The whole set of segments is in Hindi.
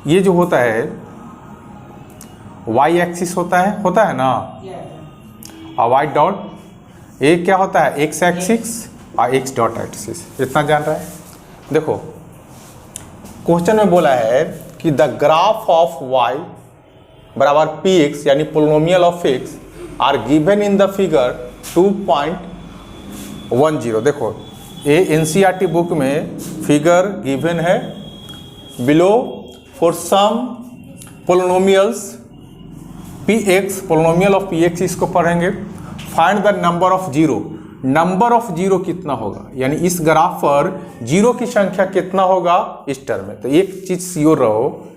ये जो होता है वाई एक्सिस होता है ना, और वाई डॉट ये क्या होता है एक्स एक्सिस और एक्स डॉट एक्सिस, इतना जान रहा है। देखो क्वेश्चन में बोला है कि द ग्राफ ऑफ वाई बराबर पी एक्स यानी polynomial of x are given in the figure 2.10। देखो ये एनसीईआरटी बुक में फिगर गिवन है below for some polynomials p x, polynomial of p x इसको पढ़ेंगे। Find the number of zero, number of zero कितना होगा, यानी इस ग्राफ पर जीरो की संख्या कितना होगा इस टर्म में। तो एक चीज श्योर रहो,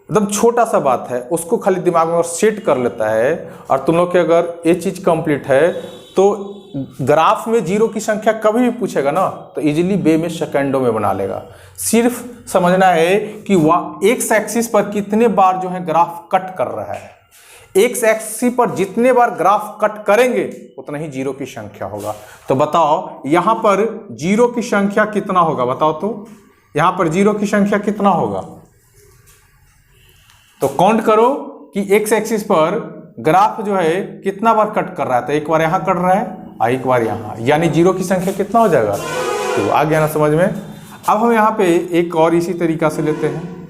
एकदम छोटा सा बात है, उसको खाली दिमाग में सेट कर लेता है, और तुम लोग के अगर ये चीज कंप्लीट है तो ग्राफ में जीरो की संख्या कभी भी पूछेगा ना तो इजीली बे में सेकंडों में बना लेगा। सिर्फ समझना है कि एक्स एक्सिस पर कितने बार जो है ग्राफ कट कर रहा है, एक्स एक्सिस पर जितने बार ग्राफ कट करेंगे उतना ही जीरो की संख्या होगा। तो बताओ यहां पर जीरो की संख्या कितना होगा, बताओ तो यहां पर जीरो की संख्या कितना होगा। तो काउंट करो कि एक्स एक्सिस पर ग्राफ जो है कितना बार कट कर रहा है। तो एक बार यहां कट रहा है और एक बार यहां, यानी जीरो की संख्या कितना हो जाएगा। तो आ गया ना समझ में। अब हम यहां पे एक और इसी तरीका से लेते हैं,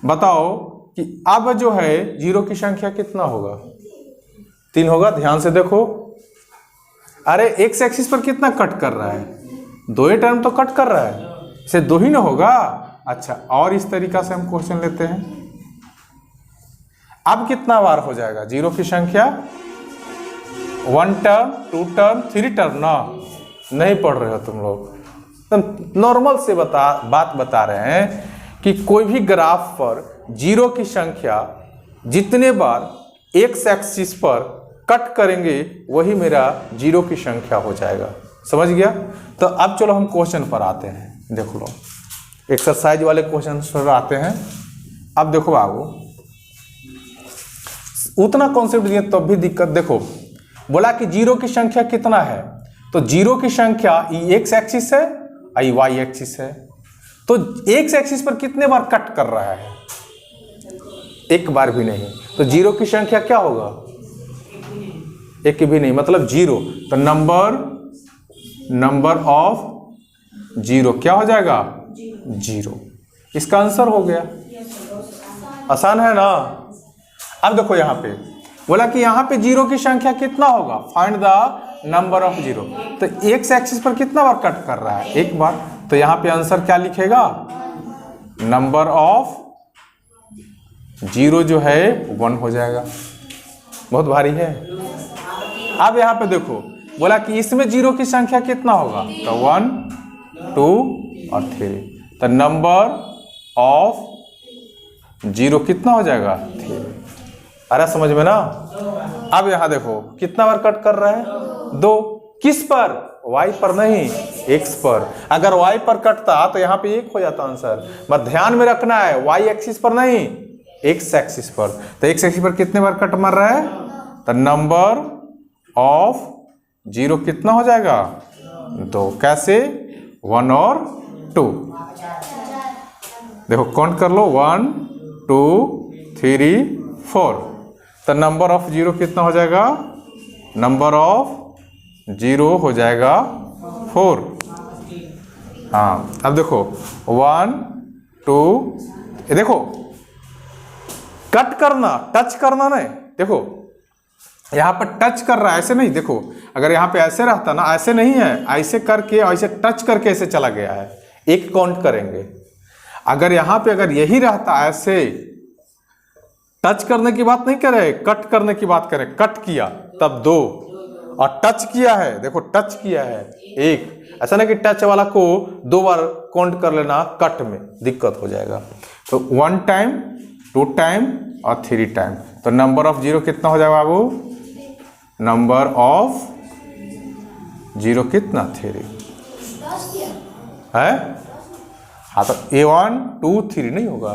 बताओ कि अब जो है जीरो की संख्या कितना होगा, 3 होगा। ध्यान से देखो, अरे एक्स एक्सिस पर कितना कट कर रहा है, 2 ही टर्म तो कट कर रहा है, इसे 2 ही ना होगा। अच्छा, और इस तरीका से हम क्वेश्चन लेते हैं, अब कितना बार हो जाएगा जीरो की संख्या, 1 टर्म, 2 टर्म, 3 टर्म ना, नहीं पढ़ रहे हो तुम लोग, तो नॉर्मल से बात बता रहे हैं कि कोई भी ग्राफ पर जीरो की संख्या जितने बार एक्स एक्सिस पर कट करेंगे वही मेरा जीरो की संख्या हो जाएगा। समझ गया। तो अब चलो हम क्वेश्चन पर आते हैं। देख लो एक्सरसाइज वाले क्वेश्चन पर आते हैं। अब देखो बाबू, उतना कॉन्सेप्ट दिए तब भी दिक्कत। देखो बोला कि जीरो की संख्या कितना है, तो जीरो की संख्या ई एक्स एक्सिस है और ई वाई एक्सिस है। तो एक्स एक्सिस पर कितने बार कट कर रहा है, एक बार भी नहीं। तो जीरो की संख्या क्या होगा, एक भी नहीं, मतलब जीरो। तो नंबर ऑफ जीरो क्या हो जाएगा, जीरो। इसका आंसर हो गया, आसान है ना। अब देखो यहां पे बोला कि यहां पे जीरो की संख्या कितना होगा, find the number of zero. तो एक्स एक्सिस पर कितना बार कट कर रहा है, एक बार। तो यहां पे आंसर क्या लिखेगा, नंबर ऑफ जीरो जो है 1 हो जाएगा। बहुत भारी है। अब यहां पे देखो बोला कि इसमें जीरो की संख्या कितना होगा, तो 1, 2 और 3। तो नंबर ऑफ जीरो कितना हो जाएगा, 3। अरे समझ में ना। अब यहां देखो कितना बार कट कर रहा है, 2। किस पर, y पर नहीं, x पर। अगर y पर कटता तो यहां पे 1 हो जाता आंसर। बस ध्यान में रखना है y एक्सिस पर नहीं, x एक्सिस पर। तो x एक्सिस पर कितने बार कट मार रहा है, तो नंबर ऑफ जीरो कितना हो जाएगा, 2। कैसे, 1 और 2। देखो काउंट कर लो, 1, 2, 3, 4। तो नंबर ऑफ जीरो कितना हो जाएगा, नंबर ऑफ जीरो हो जाएगा 4। हाँ अब देखो 1, 2, देखो कट करना, टच करना नहीं। देखो यहाँ पर टच कर रहा है, ऐसे नहीं। देखो अगर यहाँ पे ऐसे रहता ना, ऐसे नहीं है, ऐसे करके ऐसे टच करके ऐसे चला गया है, 1 काउंट करेंगे। अगर यहाँ पे अगर यही रहता ऐसे, टच करने की बात नहीं करें, कट करने की बात करें, कट किया तब 2 और टच किया है, देखो टच किया है 1। ऐसा नहीं कि टच वाला को 2 बार काउंट कर लेना, कट में दिक्कत हो जाएगा। तो 1 टाइम, 2 टाइम और 3 टाइम। तो नंबर ऑफ जीरो कितना हो जाएगा बाबू, नंबर ऑफ जीरो कितना, 3 है। हाँ तो A1, 2, 3 नहीं होगा,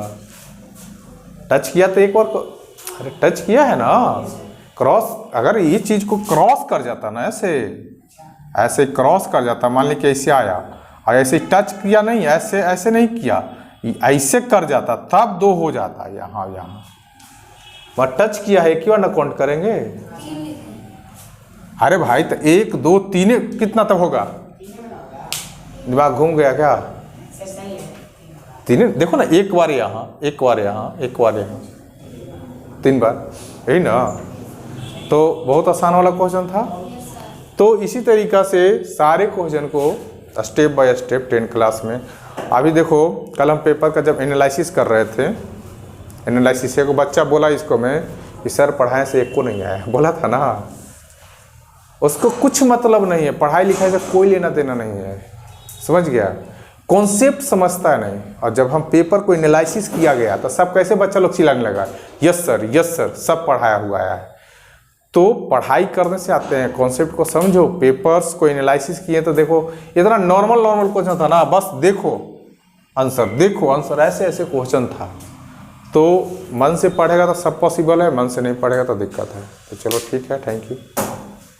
टच किया तो एक बार, अरे टच किया है ना, क्रॉस। अगर ये चीज को क्रॉस कर जाता ना, ऐसे क्रॉस कर जाता, मान लीजिए ऐसे आया और ऐसे टच किया नहीं, ऐसे नहीं किया, ऐसे कर जाता तब 2 हो जाता, यहाँ यहाँ वह टच किया है, क्यों ना काउंट करेंगे? अरे भाई तो 1 2 3 कितना तक होगा? दिमाग घूम गया क्या? 3 देखो ना, एक बार यहाँ, एक बार यहाँ, एक बार यहाँ, 3 बार, यही ना। तो बहुत आसान वाला क्वेश्चन था। तो इसी तरीक़ा से सारे क्वेश्चन को स्टेप बाय स्टेप 10 क्लास में। अभी देखो कल हम पेपर का जब एनालिसिस कर रहे थे, एनालिसिस को बच्चा बोला इसको मैं कि सर पढ़ाई से एक को नहीं आया, बोला था ना। उसको कुछ मतलब नहीं है, पढ़ाई लिखाई से कोई लेना देना नहीं है, समझ गया? कॉन्सेप्ट समझता है नहीं। और जब हम पेपर को एनालिसिस किया गया तो सब कैसे बच्चा लोग चिल्लाने लगा, यस सर सब पढ़ाया हुआ है। तो पढ़ाई करने से आते हैं, कॉन्सेप्ट को समझो। पेपर्स को एनालिसिस किए तो देखो इतना नॉर्मल क्वेश्चन था ना, बस देखो आंसर, ऐसे ऐसे क्वेश्चन था। तो मन से पढ़ेगा तो सब पॉसिबल है, मन से नहीं पढ़ेगा तो दिक्कत है। तो चलो ठीक है, थैंक यू।